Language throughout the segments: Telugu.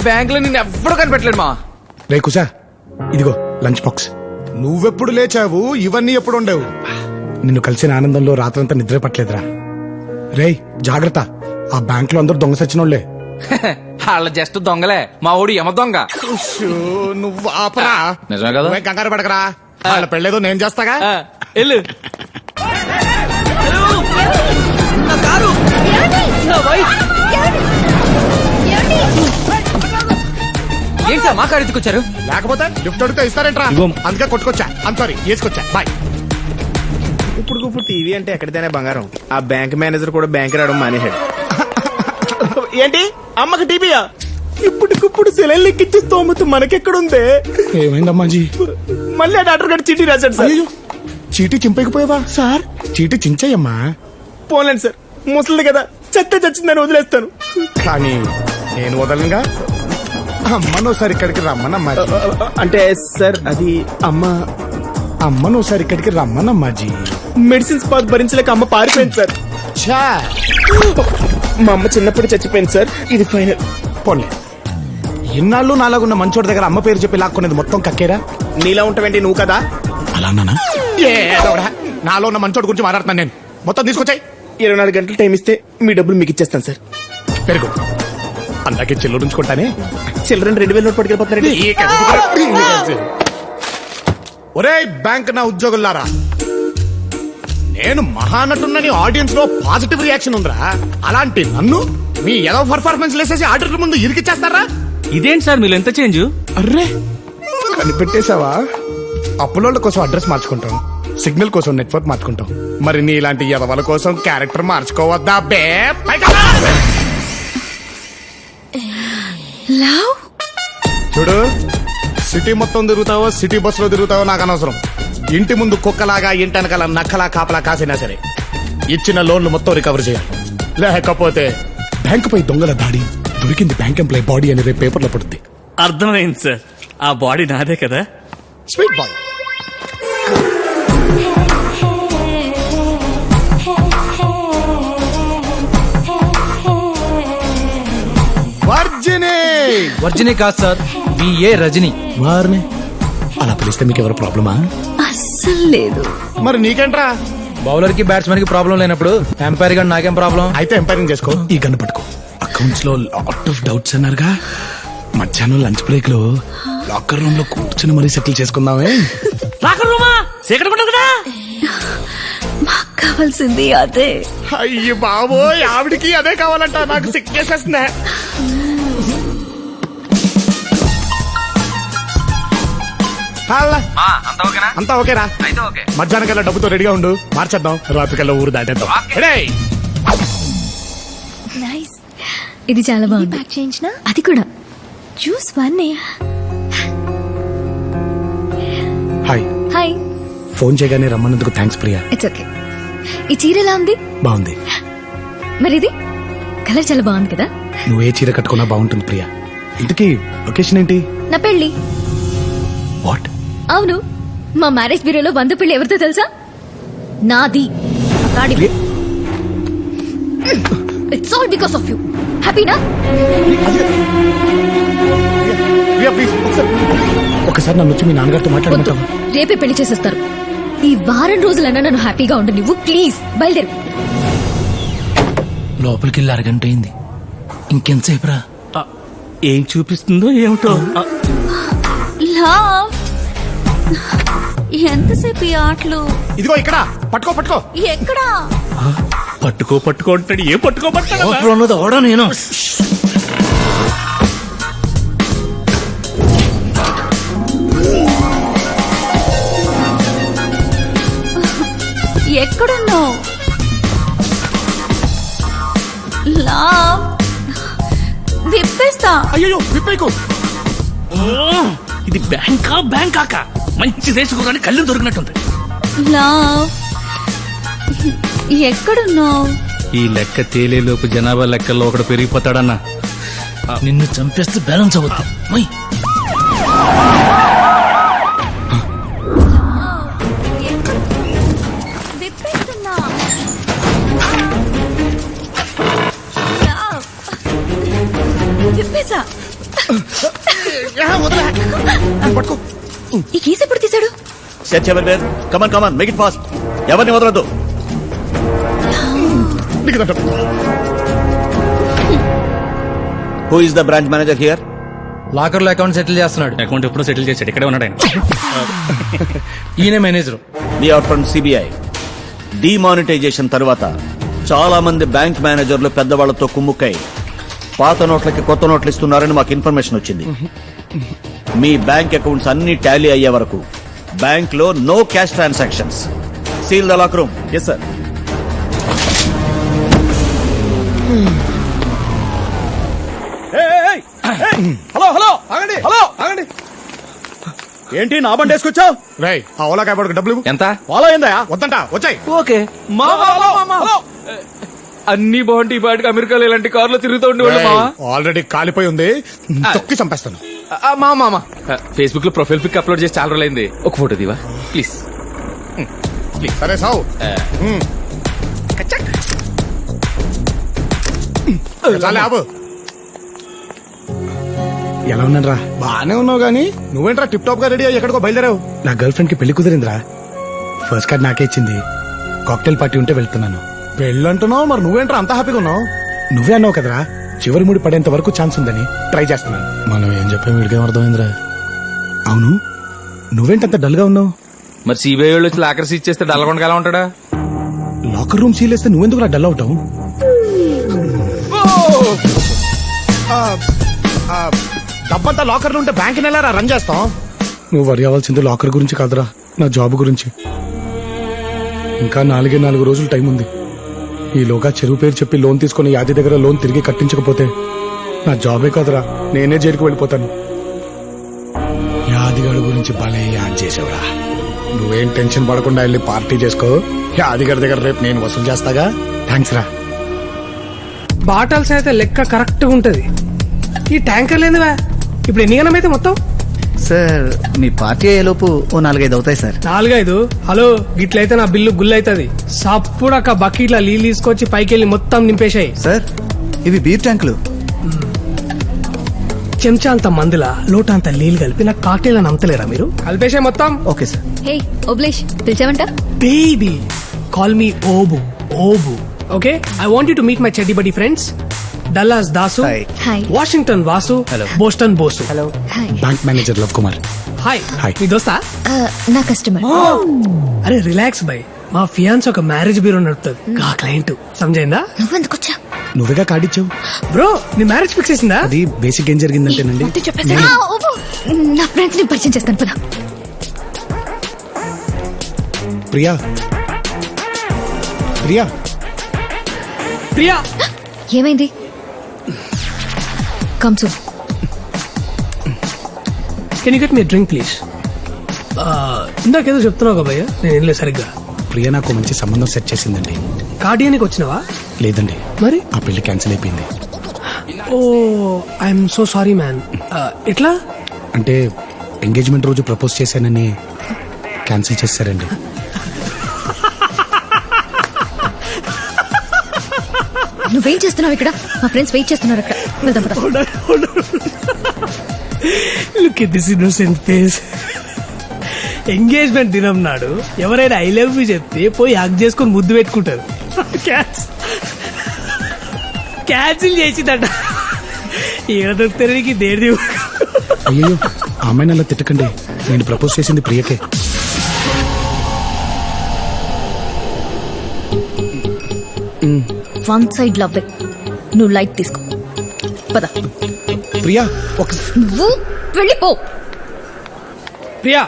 బ్యాంక్ లో నిన్ను ఎవ్వడు కనిపెట్టలేడు మా. రే కుసా, ఇదిగో లంచ్ బాక్స్. నువ్వెప్పుడు లేచావు, ఇవన్నీ ఎప్పుడు ఉండేవు? నిన్ను కలిసిన ఆనందంలో రాత్రంతా నిద్ర పట్టలేదురా. రేయ్ జాగ్రత్త, ఆ బ్యాంక్ లో అందరూ దొంగ సచ్చినోళ్లే. వాళ్ళ జస్ట్ దొంగలే, మా ఊడు యమ దొంగ. నువ్వు ఆపరా. నిజమే కదా? నువ్వేం కంగారు పడకరా, వాళ్ళ పెళ్ళేదో నేను చేస్తాగా. వెళ్ళు. ఏంటి సార్ మా కారు ఎత్తుకొచ్చారు? లేకపోతే లిఫ్ట్ అడిగితే ఇస్తారేంట్రా? అందుకే కొట్టుకొచ్చా. సారీ వేసుకొచ్చా. బాయ్. ఇప్పుడు టీవీ అంటే ఎక్కడితేనే బంగారం. ఆ బ్యాంక్ మేనేజర్ కూడా బ్యాంక్ రావడం మానేశాడు. ఏంటి అమ్మకి టీవీయా? ఇప్పటికిప్పుడు సెలైన్ ఎక్కించే స్తోమత మనకెక్కడుందే? ఏమైందమ్మాజీ? మళ్ళీ ఆ డాక్టర్ గారు చీటీ రాశాడు సార్. చీటీ చింపకపోయావా సార్? చీటీ చించయ్యమ్మా. పోలేండి సార్, ముసలిది కదా, చెత్త చచ్చిందని వదిలేస్తాను. కానీ నేను వదలంగా. అమ్మనోసారి ఇక్కడికి రమ్మనమ్మా. అంటే సార్ అది అమ్మనోసారి ఇక్కడికి రమ్మనమ్మాజీ. మెడిసిన్స్ పాత్ భరించలేక అమ్మ పారిపోయింది సార్. మా అమ్మ చిన్నప్పుడు చచ్చిపోయింది సార్. ఇది ఫైనల్. పోన్లే, ఇన్నాళ్ళు నాలాగున్న మంచోడి దగ్గర అమ్మ పేరు చెప్పి లాక్కునేది మొత్తం కక్కేరా. నీలా ఉంటావేంటి నువ్వు కదా? అలా అన్నానా? నాలో ఉన్న మంచోడి గురించి మాట్లాడుతున్నాను నేను. మొత్తం తీసుకొచ్చాయి. 24 గంటలు టైం ఇస్తే మీ డబ్బులు మీకు ఇచ్చేస్తాను సార్. పెరుగు అందాకే చెల్లుంచుకుంటానే. Children 2000 note పట్టుకెళ్ళిపోతున్నారండి. ఒరే బ్యాంక్ నా ఉద్యోగులారా, నేను మహానటున్నని ఆడియన్స్ లో పాజిటివ్ రియాక్షన్ ఉందిరా. అలాంటి నన్ను మీ ఏదో పర్ఫార్మెన్స్ లేసేసి ఆడిటర్ ముందు ఇరికిచ్చేస్తారా? ఇదేంటి సార్ మీరు ఎంత చేంజ్? అర్రే కనిపెట్టేశావా? అప్పులోళ్ళ కోసం అడ్రస్ మార్చుకుంటాం, సిగ్నల్ కోసం నెట్వర్క్ మార్చుకుంటాం. మరి నీ ఇలాంటి ఎదవల కోసం క్యారెక్టర్ మార్చుకోవద్దా బే? చూడు, సిటీ మొత్తం తిరుగుతావో సిటీ బస్ లో తిరుగుతావో నాకు అనవసరం. ఇంటి ముందు కుక్కలాగా ఇంటనకల నక్కలా కాపలా కాసినా సరే ఇచ్చిన లోన్లు మొత్తం రికవర్ చేయాలి. లేకపోతే బ్యాంకు పై దొంగల దాడి, దొరికింది బ్యాంక్ ఎంప్లాయ్ బాడీ అని రేపు పేపర్లో పడుతుంది. అర్థమైంది సార్, ఆ బాడీ నాదే కదా. Sweet boy. వర్జిని కాదు సార్, బిఏ రజని. వారిని అలా పిలిస్తే మీకు ఎవరు ప్రాబ్లమా? అస్సలు లేదు. మరి నీకేంట్రా? బౌలర్ కి బ్యాట్స్మెన్ కి ప్రాబ్లం లేనప్పుడు ఎంపైర్ గా నాకేం ప్రాబ్లం? అయితే ఎంపైరింగ్ చేసుకో. ఈ గన్ను పట్టుకో. అకౌంట్స్ లో లాట్ ఆఫ్ డౌట్స్ అన్నారుగా, మధ్యాహ్నం లంచ్ బ్రేక్ లో లాకర్ రూమ్ లో కూర్చుని మరీ సెటిల్ చేసుకుందామే. లాకర్ రూమా? సీక్రెట్ ఉండదు కదా. మాకు కావాల్సింది అదే. అయ్యి బాబోయ్, ఆవిడికి అదే కావాలంట. నాకు సిక్కేసేస్తుందా? అంతా ఓకేరా? మధ్యాహ్నం కల్లా డబ్బుతో రెడీగా ఉండు, మార్చేద్దాం. రాత్రి కల్లా ఊరు దాటేద్దాం. నైస్. ఇది చాలా బాగుంది. ప్యాక్ చేయించిన అది కూడా జ్యూస్ వన్నే. హాయ్. హాయ్. ఫోన్ చేయగానే రమ్మన్నందుకు థ్యాంక్స్ ప్రియా. It's okay. ఈ చీర ఎలా ఉంది? బాగుంది. మరి ఇది కలర్ చాలా బాగుంది కదా. నువ్వే చీర కట్టుకున్నా బాగుంటుంది ప్రియా. ఇంతకీ లొకేషన్ ఏంటి? నా పెళ్లి. వాట్? అవును, మా మ్యారేజ్ బ్యూరోలో 100 పెళ్లి ఎవరితో తెలుసా? నాది. It's all because of you. హ్యాపీనా? ఒకసారి నన్ను వచ్చి మీ నాన్నగారితో మాట్లాడమంటావా? రేపే పెళ్లి చేసేస్తారు. ఈ వారం రోజులన్నా నన్ను హ్యాపీగా ఉండు నువ్వు. ప్లీజ్ బయలుదేరు. లోపలికి వెళ్ళి అరగంట అయింది, ఇంకెంతసేపు రా? ఏం చూపిస్తుందో ఏమిటో. లవ్, ఎంతసేపు ఈ ఆటలు? ఇదిగో ఇక్కడ పట్టుకో. పట్టుకో. ఎక్కడా? పట్టుకో అంటాడు. ఏ పట్టుకోబట్టాడు ఉన్నది అవడా నేను. ఎక్కడున్నావు? లవ్, విప్పేస్తా. అయ్యో విప్పేకు. ఇది బ్యాంకాక మంచి దేశం కళ్ళు దొరికినట్టుంది. లవ్, ఎక్కడున్నావు? ఈ లెక్క తేలేలోపు జనాభా లెక్కల్లో ఒకడు పెరిగిపోతాడన్నా. నిన్ను చంపేస్తే బ్యాలెన్స్ అవుతుంది. విప్పేస్తున్నా. విప్పేసా. పట్టుకో. ఈ కేసు ఎప్పుడు తీశాడు? Search everywhere. Come on come on make it fast. ఎవరిని వదలొద్దు. Who is the branch manager here? Locker లో అకౌంట్ సెటిల్ చేస్తున్నాడు. అకౌంట్ ఎప్పుడో సెటిల్ చేశాడు, ఇక్కడే ఉన్నాడు ఆయన. ఈయన manager. We are from CBI. Demonetisation తర్వాత చాలా మంది బ్యాంక్ మేనేజర్లు పెద్దవాళ్లతో కుమ్ముక్కై పాత నోట్లకి కొత్త నోట్లు ఇస్తున్నారని మాకు ఇన్ఫర్మేషన్ వచ్చింది. మీ బ్యాంక్ అకౌంట్స్ అన్ని టాలీ అయ్యే వరకు బ్యాంక్ లో no cash transactions. Seal the lock room. Yes sir. Hello hello ఆగండి. హలో ఆగండి. ఏంటి నా బండి వేసుకొచ్చావు? రేయ్ ఆ ఓలా కాయపడకు డబ్బులు ఇవ్వు. ఎంత? ఫాలో అయిందా? వద్దంట వచ్చాయి. ఓకే. అన్ని బాగుంటాయి. బాటికి అమెరికాలో ఇలాంటి కార్లో తిరుగుతూ ఉండేవాళ్ళు మావా. ఆల్రెడీ కాలిపోయి ఉంది, తొక్కి చంపేస్తాను. మామా ఫేస్బుక్ లో ప్రొఫైల్ పిక్ అప్లోడ్ చేసి చాలా రోజులైంది. ఒక ఫోటో దివా ప్లీజ్. సరే సావు. చాలే ఆపు. ఎలా ఉన్నాను రా? బానే ఉన్నావు గానీ నువ్వేంట్రా టిప్ టాప్ గా రెడీ అయ్యి ఎక్కడికో బయలుదేరావు? నా గర్ల్ ఫ్రెండ్ కి పెళ్లి కుదిరిందిరా. ఫస్ట్ కార్డ్ నాకే ఇచ్చింది. కాక్టైల్ పార్టీ ఉంటే వెళ్తున్నాను. పెళ్ళంటున్నావు, మరి నువ్వేంట్రా అంత హ్యాపీగా ఉన్నావు? నువ్వే అన్నావు కదరా చివరి ముడి పడేంత వరకు ఛాన్స్ ఉందని. ట్రై చేస్తున్నాను. మనం ఏం చెప్పాం వీడికేం అర్థమైందిరా? అవును, నువ్వేంటంత డల్ గా ఉన్నావు? మరి సిబిఐ వాళ్ళు వచ్చి లాకర్స్ ఇచ్చేస్తే డల్లగొండగా ఎలా ఉంటాడా? లాకర్ రూమ్ సీలేస్తే నువ్వెందుకు డల్ అవుతావు? డబ్బంతా లాకర్ లో ఉంటే బ్యాంక్ నెల రన్ చేస్తాం. నువ్వు వరి అవ్వాల్సింది లాకర్ గురించి కాదురా, నా జాబ్ గురించి. ఇంకా 4 రోజులు టైం ఉంది. ఈలోగా చెరువు పేరు చెప్పి లోన్ తీసుకుని యాది దగ్గర లోన్ తిరిగి కట్టించకపోతే నా జాబే కాదురా, నేనే జైలుకు వెళ్ళిపోతాను. యాదిగాడి గురించి భలే యాద్ చేసావురా. నువ్వేం టెన్షన్ పడకుండా వెళ్ళి పార్టీ చేసుకో. యాదిగాడి దగ్గర రేపు నేను వసూలు చేస్తాగా. థ్యాంక్స్ రా. బాటల్స్ అయితే లెక్క కరెక్ట్ గా ఉంటది. ఈ ట్యాంకర్ లేదువా? ఇప్పుడు ఎన్ని గణం అయితే మొత్తం? సార్ మీ పార్టీ అయ్యేలోపు ఓ 4-5 అవుతాయి సార్. 4-5? హలో, గిట్లయితే నా బిల్లు గుల్ అవుతుంది. సప్పుడక్క బకెట్ల నీళ్ళు తీసుకొచ్చి పైకి వెళ్ళి మొత్తం నింపేశాయి. సార్ ఇవి బీర్ ట్యాంకులు. చెంచా అంత మందుల లోట అంత నీళ్ళు కలిపి నాకు కాక్టైల్ అని అమ్మతలేరా మీరు? కలిపేశాయి మొత్తం. Okay sir. హే ఓబ్లేష్, పిలిచావంట? Baby call me Obu. Obu okay. I want you to meet my చెడ్డి buddy friends. Dallas Dasu, Hi. Hi. Washington Vasu, Boston Bosu. Hello. Hi. Bank manager love Kumar. Hi. Hi. మీ దోస్తా? నా కస్టమర్. అరే రిలాక్స్ బై, మా ఫియాన్స్ ఒక మ్యారేజ్ బ్యూరో నడుపుతుంది. ఆ క్లయింట్ సమజైందా? నువ్వెందుకు వచ్చా? నువ్వేగా కార్డిచ్చావు. బ్రో నీ మ్యారేజ్ ఫిక్స్ చేసిందా? అది బేసిక్ ఏం జరిగిందంటేనండి, నా ఫ్రెండ్స్ ని పరిచయం చేస్తాను పద. ప్రియా ప్రియా ప్రియా ఏమైంది? Come soon. Can you get me drink please? ఇందాకేదో చెప్తున్నావు కదా భయ్య, నేను ఏం లేదు సరిగ్గా. ప్రియా నాకు మంచి సంబంధం సెట్ చేసిందండి. కార్డియానికి వచ్చినావా? లేదండి, మరి ఆ పెళ్లి క్యాన్సిల్ అయిపోయింది. ఓ ఐఎమ్ సో సారీ మ్యాన్. ఎట్లా? అంటే ఎంగేజ్మెంట్ రోజు ప్రపోజ్ చేశానని క్యాన్సిల్ చేశారండి. నువ్వేం చేస్తున్నావు ఇక్కడ? మా ఫ్రెండ్స్ వెయిట్ చేస్తున్నారు అక్కడ. వెళ్దాం పద. Look at this innocent face. Engagement దినం నాడు ఎవరైనా ఐ లవ్ యూ చెప్తే పోయి హగ్ చేసుకొని ముద్దు పెట్టుకుంటారు. క్యాన్సిల్ చేసిందట. ఏదో తిరిగి దేడి. అయ్యో ఆ అమ్మాయిని అలా తిట్టకండి, నేను ప్రపోజ్ చేసింది ప్రియకే. One side love. నువ్వు లైట్ తీసుకో పద. ప్రియా ఒక నువ్వు వెళ్ళిపో. ప్రియా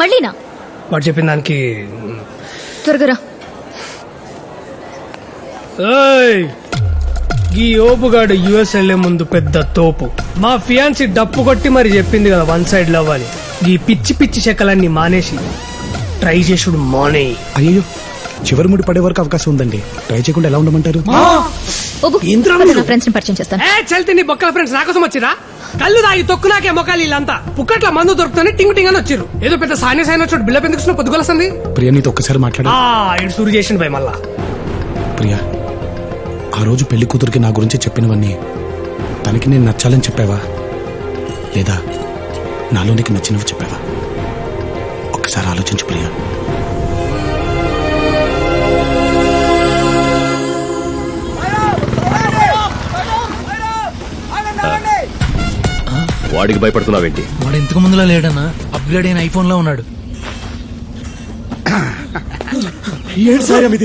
మళ్ళీనా? వాడు చెప్పిన దానికి త్వరగా రా. ఏయ్, ఈ ఓపుగాడు యుఎస్ వెళ్లే ముందు పెద్ద తోపు. మా ఫియాన్సీ డప్పు కొట్టి మరి చెప్పింది కదా వన్ సైడ్ లవ్ అని. ఈ పిచ్చి పిచ్చి చెక్కలన్నీ మానేసి ట్రై చేసుడు మానే. అయ్యో చివరి ముడి పడే వరకు అవకాశం ఉందండి, ట్రై చేయకుండా ఎలా ఉండమంటారు? ఓబు, ఏంద్రా పద, మీరు? నా ఫ్రెండ్స్ ని పరిచయం చేస్తాను. చల్తే నీ బొక్కల ఫ్రెండ్స్ నా కోసం వచ్చిరా? కళ్ళు తాగి తొక్కు నాకే మొక్కలు వీళ్ళంతా పుక్కట్ల మందు దొరుకుతుంది టింగ్ టింగ్ అని వచ్చిర్రు. ఏదో పెద్ద సాయన సాయన వచ్చాడు బిల్ల పెందుకు పొద్దుగొలసింది. ప్రియా నీతో ఒక్కసారి మాట్లాడు. ఇటు సూరు చేసిండు భయ్ మళ్ళా. ప్రియా ఆ రోజు పెళ్లి కూతురికి నా గురించి చెప్పినవన్నీ తనకి నేను నచ్చాలని చెప్పావా లేదా నాలో నీకు నచ్చినవి చెప్పావా ఒక్కసారి ఆలోచించు ప్రియా. వాడికి భయపడుతున్నావేంటి? వాడు ఇంతకు ముందులా లేడన్నా, అప్గ్రేడ్ అయిన ఐఫోన్ లో ఉన్నాడు. ఏంటి సాయం ఇది?